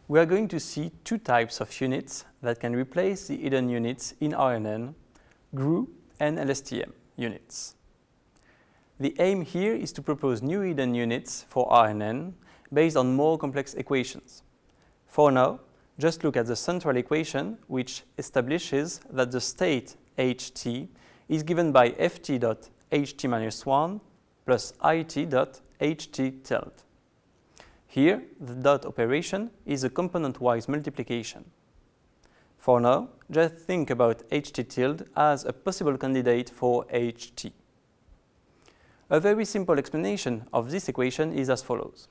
we are going to see two types of units that can replace the hidden units in RNN, GRU and LSTM units. The aim here is to propose new hidden units for RNN based on more complex equations. For now, just look at the central equation, which establishes that the state ht is given by ft.ht-1 plus it.ht tilde. Here, the dot operation is a component-wise multiplication. For now, just think about ht tilde as a possible candidate for ht. A very simple explanation of this equation is as follows.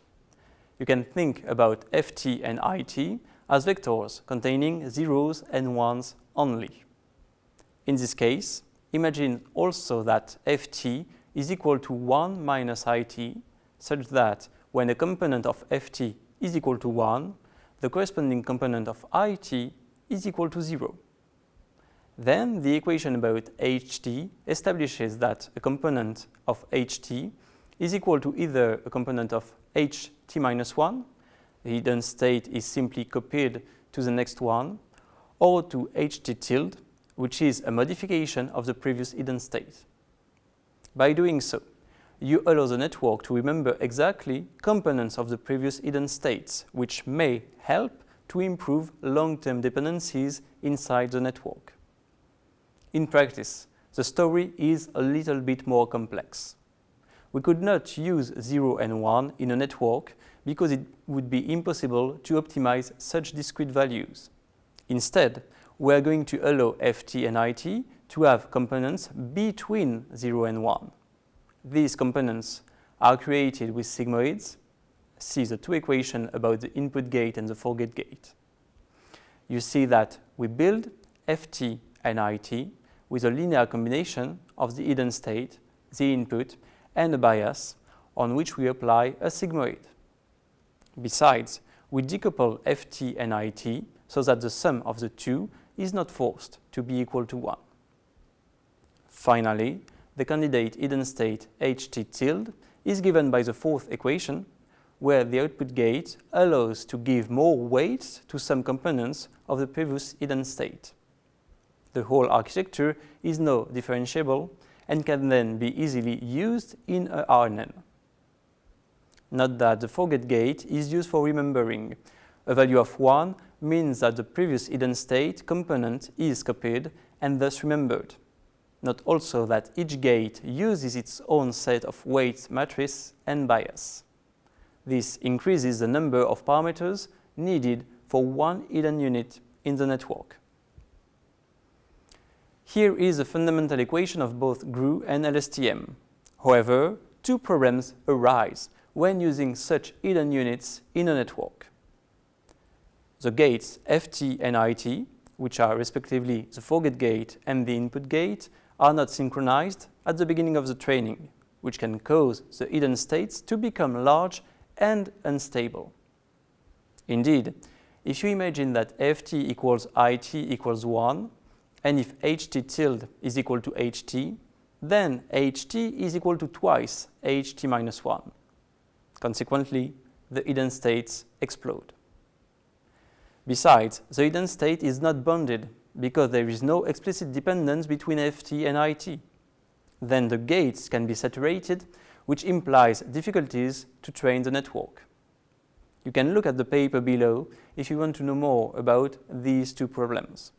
You can think about ft and it as vectors containing zeros and ones only. In this case, imagine also that ft is equal to 1 minus it, such that when a component of ft is equal to 1, the corresponding component of it is equal to 0. Then the equation about ht establishes that a component of ht is equal to either a component of ht-1, the hidden state is simply copied to the next one, or to ht tilde, which is a modification of the previous hidden state. By doing so, you allow the network to remember exactly components of the previous hidden states, which may help to improve long-term dependencies inside the network. In practice, the story is a little bit more complex. We could not use 0 and 1 in a network because it would be impossible to optimize such discrete values. Instead, we are going to allow ft and it to have components between 0 and 1. These components are created with sigmoids. See the two equations about the input gate and the forget gate. You see that we build ft and it with a linear combination of the hidden state, the input, and a bias on which we apply a sigmoid. Besides, we decouple ft and it so that the sum of the two is not forced to be equal to 1. Finally, the candidate hidden state ht tilde is given by the fourth equation, where the output gate allows to give more weight to some components of the previous hidden state. The whole architecture is now differentiable and can then be easily used in a RNN. Note that the forget gate is used for remembering. A value of 1 means that the previous hidden state component is copied and thus remembered. Note also that each gate uses its own set of weights matrices and bias. This increases the number of parameters needed for one hidden unit in the network. Here is a fundamental equation of both GRU and LSTM. However, two problems arise when using such hidden units in a network. The gates ft and it, which are respectively the forget gate and the input gate, are not synchronized at the beginning of the training, which can cause the hidden states to become large and unstable. Indeed, if you imagine that ft equals it equals 1, and if ht tilde is equal to ht, then ht is equal to twice ht minus 1. Consequently, the hidden states explode. Besides, the hidden state is not bounded because there is no explicit dependence between ft and it. Then the gates can be saturated, which implies difficulties to train the network. You can look at the paper below if you want to know more about these two problems.